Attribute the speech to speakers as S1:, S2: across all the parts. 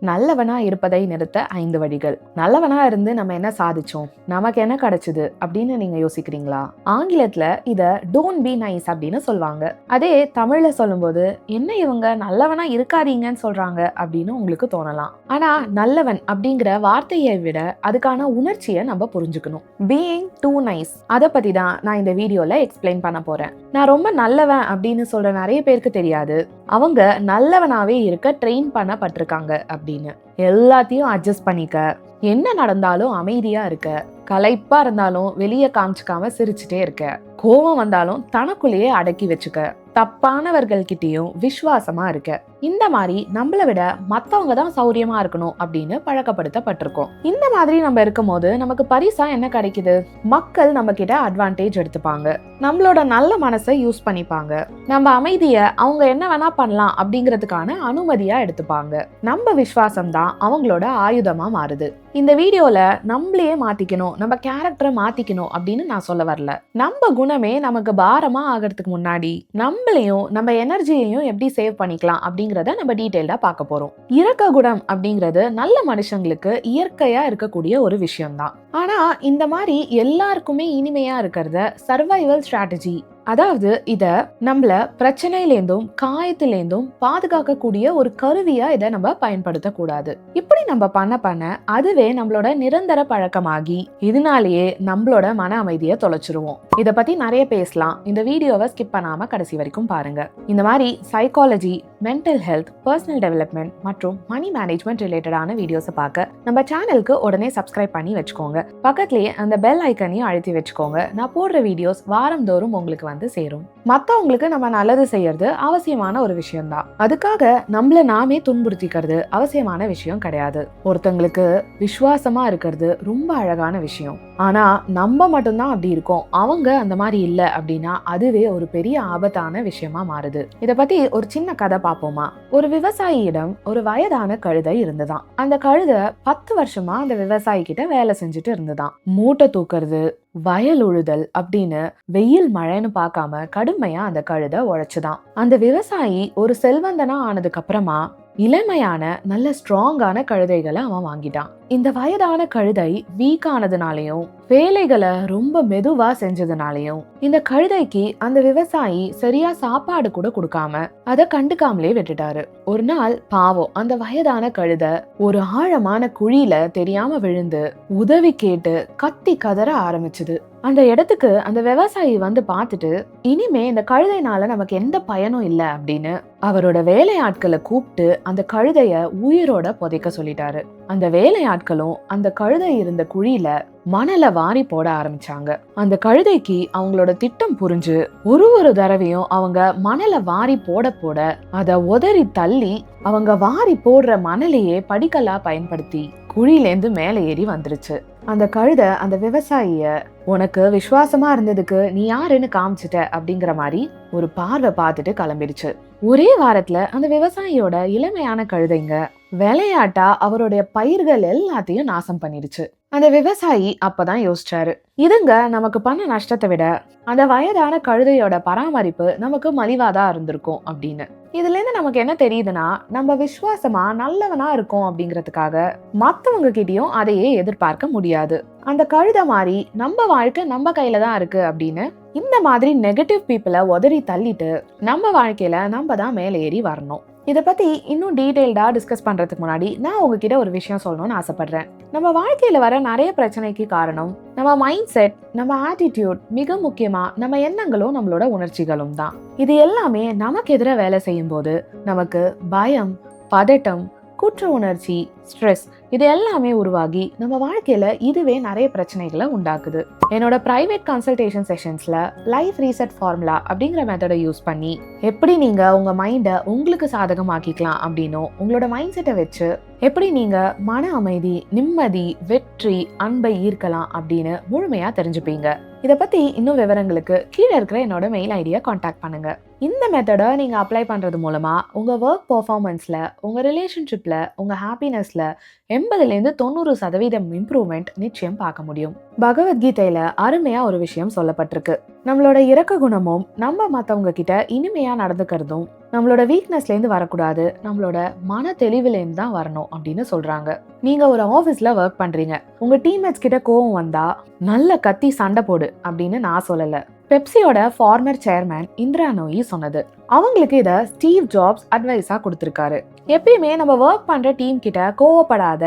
S1: நல்லவனா இருப்பதை நிறுத்த 5 வழிகள். நல்லவனா இருந்து நம்ம என்ன சாதிச்சோம், நமக்கு என்ன கிடைச்சது அப்படின்னு நீங்க யோசிக்கிறீங்களா? ஆங்கிலத்துல இத டோன்ட் பி நைஸ் அப்படின்னு சொல்லுவாங்க. அதே தமிழ்ல சொல்லும்போது என்ன இவங்க நல்லவனா இருக்காதீங்கன்னு சொல்றாங்க அப்படின்னு உங்களுக்கு தோணலாம். ஆனா நல்லவன் அப்படிங்கிற வார்த்தையை விட அதுக்கான உணர்ச்சியை நம்ம புரிஞ்சுக்கணும். பீயிங் டூ நைஸ், அதை பத்தி தான் நான் இந்த வீடியோல எக்ஸ்பிளைன் பண்ண போறேன். நான் ரொம்ப நல்லவன் அப்படின்னு சொல்ற நிறைய பேருக்கு தெரியாது அவங்க நல்லவனாவே இருக்க ட்ரெயின் பண்ணப்பட்டிருக்காங்க அப்படின்னு. எல்லாத்தையும் அட்ஜஸ்ட் பண்ணிக்க, என்ன நடந்தாலும் அமைதியா இருக்க, களைப்பா இருந்தாலும் வெளியே காமிச்சுக்காம சிரிச்சுட்டே இருக்க, கோபம் வந்தாலும் தனக்குள்ளேயே அடக்கி வச்சுக்க, தப்பானவர்கள் கிட்டயும் விசுவாசமா இருக்க. இந்த மாதிரி நம்மளை விட மத்தவங்க தான் சௌரியமா இருக்கணும் அப்படின்னு பழக்கப்படுத்தப்பட்டிருக்கோம். இந்த மாதிரி நம்ம இருக்கும் போது நமக்கு பரிசா என்ன கிடைக்குது? மக்கள் நம்ம கிட்ட அட்வான்டேஜ் எடுத்துப்பாங்க, நம்மளோட நல்ல மனசை யூஸ் பண்ணிப்பாங்க, நம்ம அமைதிய அவங்க என்ன வேணா பண்ணலாம் அப்படிங்கிறதுக்கான அனுமதியா எடுத்துப்பாங்க. நம்ம விசுவாசம் தான் அவங்களோட ஆயுதமா மாறுது. இந்த வீடியோல நம்மளையே மாத்திக்கணும், நம்ம கேரக்டரை மாத்திக்கணும் அப்படின்னு நான் சொல்ல வரல. நம்ம குணமே நமக்கு பாரமா ஆகிறதுக்கு முன்னாடி நம்மளையும் நம்ம எனர்ஜியையும் எப்படி சேவ் பண்ணிக்கலாம் அப்படிங்கறத நம்ம டீடைல்டா பார்க்க போறோம். இரக்க குணம் அப்படிங்கிறது நல்ல மனுஷங்களுக்கு இயற்கையா இருக்கக்கூடிய ஒரு விஷயம் தான். ஆனா இந்த மாதிரி எல்லாருக்குமே இனிமையா இருக்கிறத சர்வைவல் ஸ்ட்ராட்டஜி, அதாவது இத நம்மள பிரச்சனையிலேந்தும் காயத்திலேந்தும் பாதுகாக்கக்கூடிய ஒரு கருவியா இதை நம்ம பயன்படுத்த கூடாது. இப்படி நம்ம பண்ண அதுவே நம்மளோட நிரந்தர பழக்கமாகி இதனாலேயே நம்மளோட மன அமைதியை தொலைச்சிருவோம். இத பத்தி நிறைய பேசலாம். இந்த வீடியோவை ஸ்கிப் பண்ணாம கடைசி வரைக்கும் பாருங்க. இந்த மாதிரி psychology, mental health, personal development மற்றும் மணி மேனேஜ்மெண்ட் ரிலேட்டடான வீடியோஸை பார்க்க நம்ம சேனலுக்கு உடனே சப்ஸ்கிரைப் பண்ணி வச்சுக்கோங்க. பக்கத்துலயே அந்த பெல் ஐக்கனையும் அழுத்தி வச்சுக்கோங்க. நான் போடுற வீடியோஸ் வாரந்தோறும் உங்களுக்கு வந்து சேரும். மத்தவங்களுக்கு நம்ம நல்லது செய்யறது அவசியமான ஒரு விஷயம் தான். அதுக்காக நம்மள நாமே துன்புறுத்திக்கிறது அவசியமான விஷயம் கிடையாது. ஒருத்தங்களுக்கு விசுவாசமா இருக்கிறது ரொம்ப அழகான விஷயம். ஆனா நம்ம மட்டும்தான் அப்படி இருக்கோம், அவங்க அந்த மாதிரி இல்ல அப்படின்னா அதுவே ஒரு பெரிய ஆபத்தான விஷயமா மாறுது. இத பத்தி ஒரு சின்ன கதை பார்ப்போமா? ஒரு விவசாயியிடம் ஒரு வயதான கழுதை இருந்துதான். அந்த கழுதை 10 வருஷமா அந்த விவசாயி கிட்ட வேலை செஞ்சுட்டு இருந்துதான். மூட்டை தூக்குறது, வயல் உழுதல் அப்படின்னு வெயில் மழைன்னு பார்க்காம கடுமையா அந்த கழுதை உழைச்சுதான். அந்த விவசாயி ஒரு செல்வந்தனா ஆனதுக்கு அப்புறமா இளமையான நல்ல ஸ்ட்ராங்கான கழுதைகளை அவன் வாங்கிட்டான். இந்த வயதான கழுதை வீக் ஆனதுனாலையும் வேலைகளை ரொம்ப மெதுவா செஞ்சதுனாலையும் இந்த கழுதைக்கு அந்த விவசாயி சரியா சாப்பாடு கூட கொடுக்காம அதை கண்டுக்காமலே விட்டுட்டாரு. ஒரு நாள் பாவம் அந்த வயதான கழுதை ஒரு ஆழமான குழியில தெரியாம விழுந்து உதவி கேட்டு கத்தி கதற ஆரம்பிச்சுது. அந்த இடத்துக்கு அந்த விவசாயி வந்து பார்த்துட்டு, இனிமே இந்த கழுதைனால நமக்கு எந்த பயனும் இல்லை அப்படின்னு அவரோட வேலையாட்களை கூப்பிட்டு அந்த கழுதைய உயிரோட புதைக்க சொல்லிட்டாரு. அந்த வேலையாட்களும் அந்த கழுதை இருந்த குழியில மணலை வாரி போட ஆரம்பிச்சாங்க. அந்த கழுதைக்கு அவங்களோட திட்டம் புரிஞ்சு ஒரு தடவையும் அவங்க மணலை வாரி போட அதை உதறி தள்ளி அவங்க வாரி போடுற மணலையே படிக்கல்லா பயன்படுத்தி குழியிலேந்து மேலே ஏறி வந்துருச்சு. அந்த கழுதை அந்த விவசாயிய உனக்கு விசுவாசமா இருந்ததுக்கு நீ யாருன்னு காமிச்சிட்ட அப்படிங்கிற மாதிரி ஒரு பார்வை பார்த்துட்டு கிளம்பிடுச்சு. ஒரே வாரத்துல அந்த விவசாயியோட இளமையான கழுதைங்க விளையாட்டா அவருடைய பயிர்கள் எல்லாத்தையும் நாசம் பண்ணிடுச்சு. அந்த விவசாயி அப்பதான் யோசிச்சாரு, இதுங்க நமக்கு பண்ண நஷ்டத்தை விட அந்த வயதான கழுதையோட பராமரிப்பு நமக்கு மலிவாதான் இருந்திருக்கும் அப்படின்னு. இதுல இருந்து நமக்கு என்ன தெரியுதுன்னா, நம்ம விசுவாசமா நல்லவனா இருக்கோம் அப்படிங்கிறதுக்காக மத்தவங்க கிட்டயும் அதையே எதிர்பார்க்க முடியாது. அந்த கழுதை மாதிரி நம்ம வாழ்க்கை நம்ம கையில தான் இருக்கு அப்படின்னு இந்த மாதிரி நெகட்டிவ் பீப்புளை உதறி தள்ளிட்டு நம்ம வாழ்க்கையில நம்ம தான் மேலே ஏறி வரணும். இதை பத்தி இன்னும் டீடைல்டா டிஸ்கஸ் பண்றதுக்கு முன்னாடி நான் உங்ககிட்ட ஒரு விஷயம் சொல்லணும்னு ஆசைப்படுறேன். நம்ம வாழ்க்கையில வர நிறைய பிரச்சனைக்கு காரணம் நம்ம மைண்ட் செட், நம்ம ஆட்டிடியூட், மிக முக்கியமா நம்ம எண்ணங்களும் நம்மளோட உணர்ச்சிகளும் தான். இது எல்லாமே நமக்கு எதிராக வேலை செய்யும் போது நமக்கு பயம், பதட்டம், குற்ற உணர்ச்சி, ஸ்ட்ரெஸ் இது எல்லாமே உருவாகி நம்ம வாழ்க்கையில இதுவே நிறைய பிரச்சனைகளை உண்டாக்குது. என்னோட பிரைவேட் கன்சல்டேஷன் செஷன்ஸ்ல லைஃப் ரீசெட் ஃபார்முலா அப்படிங்கிற மெத்தடை யூஸ் பண்ணி எப்படி நீங்க உங்க மைண்டை உங்களுக்கு சாதகமாக்கிக்கலாம் அப்படின்னும் உங்களோட மைண்ட் செட்டை வச்சு எப்படி நீங்க மன அமைதி, நிம்மதி, வெற்றி, அன்பை ஈர்க்கலாம் அப்படின்னு முழுமையா தெரிஞ்சுப்பீங்க. இதை பத்தி இன்னும் விவரங்களுக்கு கீழே இருக்கிற என்னோட மெயில் ஐடியா கான்டாக்ட் பண்ணுங்க. இந்த மெத்தடை நீங்கள் அப்ளை பண்ணுறது மூலமாக உங்கள் ஒர்க் பர்ஃபார்மன்ஸில், உங்கள் ரிலேஷன்ஷிப்பில், உங்கள் ஹாப்பினஸில் 80-90% இம்ப்ரூவ்மெண்ட் நிச்சயம் பார்க்க முடியும். பகவத்கீதையில் அருமையாக ஒரு விஷயம் சொல்லப்பட்டிருக்கு. நம்மளோட இரக்க குணமும் நம்ம மற்றவங்க கிட்ட இனிமையாக நடந்துக்கிறதும் நம்மளோட வீக்னஸ்லேருந்து வரக்கூடாது, நம்மளோட மன தெளிவுலேருந்து தான் வரணும் அப்படின்னு சொல்கிறாங்க. நீங்கள் ஒரு ஆஃபீஸில் ஒர்க் பண்ணுறீங்க, உங்கள் டீம்மேட்ஸ் கிட்ட கோவம் வந்தால் நல்ல கத்தி சண்டை போடு அப்படின்னு நான் சொல்லலை. பெப்சியோட ஃபார்மர் சேர்மேன் இந்திரா நோயி சொன்னது. அவங்களுக்கு இதை ஸ்டீவ் ஜாப்ஸ் அட்வைஸா கொடுத்துருக்காரு. எப்பயுமே நம்ம ஒர்க் பண்ற டீம் கிட்ட கோவப்படாத,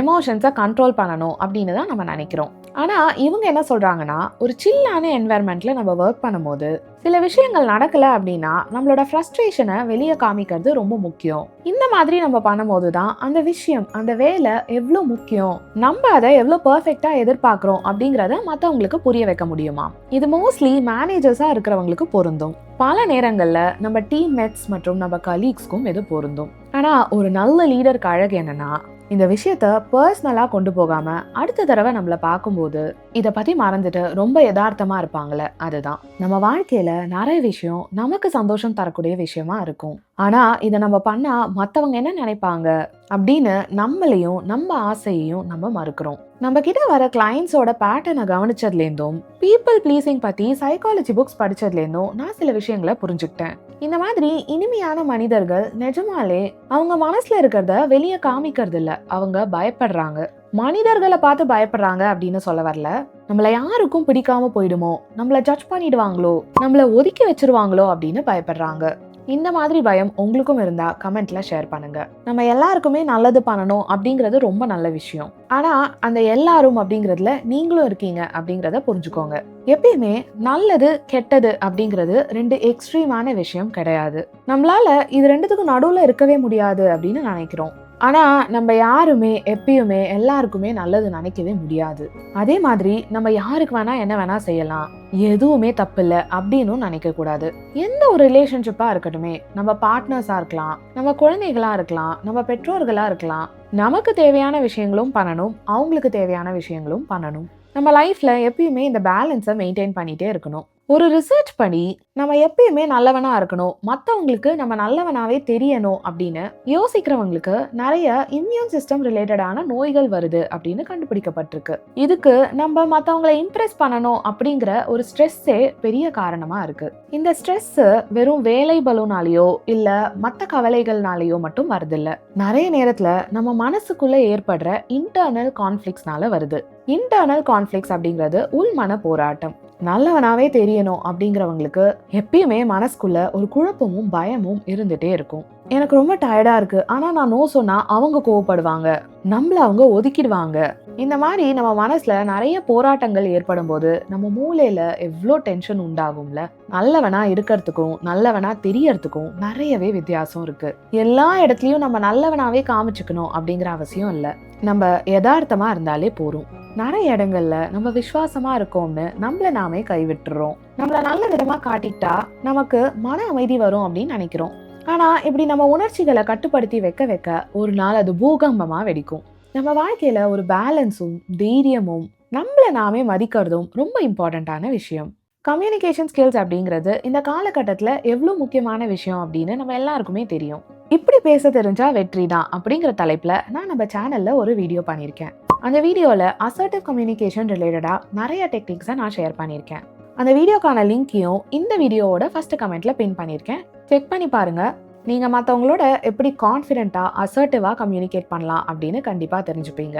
S1: எமோஷன்ஸை கண்ட்ரோல் பண்ணணும் அப்படின்னு தான் நம்ம நினைக்கிறோம். ஆனா இவங்க என்ன சொல்றாங்கன்னா, ஒரு சில்லான என்வாயர்மெண்ட்ல நம்ம ஒர்க் பண்ணும்போது சில விஷயங்கள் நடக்கல அப்படின்னா நம்மளோட ஃப்ரஸ்ட்ரேஷனை வெளியே காமிக்கிறது ரொம்ப முக்கியம். இந்த மாதிரி நம்ம பண்ணும்போது தான் அந்த விஷயம், அந்த வேலை எவ்வளோ முக்கியம், நம்ம அதை எவ்வளோ பர்ஃபெக்டா எதிர்பார்க்கிறோம் அப்படிங்கிறத மற்றவங்களுக்கு புரிய வைக்க முடியுமா. இது மோஸ்ட்லி மேனேஜர்ஸா இருக்கிறவங்களுக்கு பொருந்தும். பல நேரங்கள்ல நம்ம டீம்மேட்ஸ் மற்றும் நம்ம கலீக்ஸ்க்கும் இது பொருந்தும். ஆனா ஒரு நல்ல லீடருக்கு அழகு என்னன்னா, இந்த விஷயத்த பர்சனலா கொண்டு போகாம அடுத்த தடவை நம்மளை பார்க்கும்போது இதை பத்தி மறந்துட்டு ரொம்ப யதார்த்தமா இருப்பாங்கல்ல, அதுதான். நம்ம வாழ்க்கையில நிறைய விஷயம் நமக்கு சந்தோஷம் தரக்கூடிய விஷயமா இருக்கும். ஆனா இதை நம்ம பண்ணா மற்றவங்க என்ன நினைப்பாங்க அப்படின்னு நம்மளையும் நம்ம ஆசையையும் நம்ம மறுக்கிறோம். நம்ம கிட்ட வர கிளைண்ட்ஸோட பேட்டர்னை கவனிச்சதுலேருந்தும் பீப்புள் ப்ளீசிங் பத்தி சைக்காலஜி புக்ஸ் படிச்சதுலேருந்தும் நான் சில விஷயங்களை புரிஞ்சுக்கிட்டேன். இந்த மாதிரி இனிமையான மனிதர்கள் நிஜமாலே அவங்க மனசுல இருக்கிறத வெளியே காமிக்கிறது இல்ல, அவங்க பயப்படுறாங்க. மனிதர்களை பார்த்து பயப்படுறாங்க அப்படின்னு சொல்ல வரல, நம்மள யாருக்கும் பிடிக்காம போயிடுமோ, நம்மள ஜட்ஜ் பண்ணிடுவாங்களோ, நம்மள ஒதுக்கி வச்சிருவாங்களோ அப்படின்னு பயப்படுறாங்க. இந்த மாதிரி பயம் உங்களுக்கும் இருந்தா கமெண்ட்ல ஷேர் பண்ணுங்க. நம்ம எல்லாருக்குமே நல்லது பண்ணணும் அப்படிங்கிறது ரொம்ப நல்ல விஷயம். ஆனா அந்த எல்லாரும் அப்படிங்கிறதுல நீங்களும் இருக்கீங்க அப்படிங்கிறத புரிஞ்சுக்கோங்க. எப்பயுமே நல்லது கெட்டது அப்படிங்கிறது ரெண்டு எக்ஸ்ட்ரீமான விஷயம் கிடையாது. நம்மளால இது ரெண்டுத்துக்கும் நடுவுல இருக்கவே முடியாது அப்படின்னு நினைக்கிறோம். ஆனா நம்ம யாருமே எப்பயுமே எல்லாருக்குமே நல்லது நினைக்கவே முடியாது. அதே மாதிரி நம்ம யாருக்கு வேணா என்ன வேணா செய்யலாம், எதுவுமே தப்பு இல்லை அப்படின்னு நினைக்க கூடாது. எந்த ஒரு ரிலேஷன்ஷிப்பா இருக்கட்டுமே, நம்ம பார்ட்னர்ஸா இருக்கலாம், நம்ம குழந்தைகளா இருக்கலாம், நம்ம பெற்றோர்களா இருக்கலாம், நமக்கு தேவையான விஷயங்களும் பண்ணணும், அவங்களுக்கு தேவையான விஷயங்களும் பண்ணணும். நம்ம லைஃப்ல எப்பயுமே இந்த பேலன்ஸை மெயின்டைன் பண்ணிட்டே இருக்கணும். ஒரு ரிசர்ச் படி நம்ம எப்பயுமே நல்லவனா இருக்கணும், மற்றவங்களுக்கு நம்ம நல்லவனாவே தெரியணும் அப்படின்னு யோசிக்கிறவங்களுக்கு நிறைய இம்யூன் சிஸ்டம் ரிலேட்டடான நோய்கள் வருது அப்படின்னு கண்டுபிடிக்கப்பட்டிருக்கு. இதுக்கு நம்ம மற்றவங்களை இம்ப்ரெஸ் பண்ணணும் அப்படிங்கிற ஒரு ஸ்ட்ரெஸ்ஸே பெரிய காரணமா இருக்கு. இந்த ஸ்ட்ரெஸ் வெறும் வேலை பலுனாலேயோ இல்ல மற்ற கவலைகள்னாலேயோ மட்டும் வருதில்ல, நிறைய நேரத்துல நம்ம மனசுக்குள்ள ஏற்படுற இன்டர்னல் கான்ஃபிளிக்ஸ்னால வருது. இன்டர்னல் கான்ஃபிளிக்ஸ் அப்படிங்கிறது உள்மன போராட்டம். நல்லவனாவே தெரியணும் அப்படிங்கிறவங்களுக்கு எப்பயுமே மனசுக்குள்ள ஒரு குழப்பமும் பயமும் இருந்துட்டே இருக்கும். எனக்கு ரொம்ப டயர்டா இருக்கு, ஆனா நான் நோ சொன்னா அவங்க கோவப்படுவாங்க, நம்மள அவங்க ஒதுக்கிடுவாங்க. இந்த மாதிரி நம்ம மனசுல நிறைய போராட்டங்கள் ஏற்படும் போது நம்ம மூளையில எவ்வளோ டென்ஷன் உண்டாகும்ல. நல்லவனா இருக்கிறதுக்கும் நல்லவனா தெரியறதுக்கும் நிறையவே வித்தியாசம் இருக்கு. எல்லா இடத்துலயும் நம்ம நல்லவனாவே காமிச்சுக்கணும் அப்படிங்கிற அவசியம் இல்லை. நம்ம யதார்த்தமா இருந்தாலே போறோம். நிறைய இடங்கள்ல நம்ம விசுவாசமா இருக்கோம்னு நம்மள நாமே கைவிட்டுறோம். நம்மள நல்ல விதமா காட்டிட்டா நமக்கு மன அமைதி வரும் அப்படின்னு நினைக்கிறோம். ஆனா இப்படி நம்ம உணர்ச்சிகளை கட்டுப்படுத்தி வைக்க வைக்க ஒரு நாள் அது பூகம்பமா வெடிக்கும். நம்ம வாழ்க்கையில ஒரு பேலன்ஸும் தைரியமும் நம்மள நாமே மதிக்கிறதும் ரொம்ப இம்பார்ட்டண்ட்டான விஷயம். கம்யூனிகேஷன் ஸ்கில்ஸ் அப்படிங்கிறது இந்த காலகட்டத்துல எவ்வளவு முக்கியமான விஷயம் அப்படின்னு நம்ம எல்லாருக்குமே தெரியும். இப்படி பேச தெரிஞ்சா வெற்றி தான் அப்படிங்கிற தலைப்புல நான் நம்ம சேனல்ல ஒரு வீடியோ பண்ணியிருக்கேன். அந்த வீடியோவில் அசர்ட்டிவ் கம்யூனிகேஷன் ரிலேட்டடாக நிறைய டெக்னிக்ஸை நான் ஷேர் பண்ணியிருக்கேன். அந்த வீடியோக்கான லிங்க்கையும் இந்த வீடியோவோட ஃபர்ஸ்ட் கமெண்ட்ல பின் பண்ணியிருக்கேன். செக் பண்ணி பாருங்க. நீங்கள் மற்றவங்களோட எப்படி கான்ஃபிடென்ட்டாக அசர்ட்டிவாக கம்யூனிகேட் பண்ணலாம் அப்படின்னு கண்டிப்பாக தெரிஞ்சுப்பீங்க.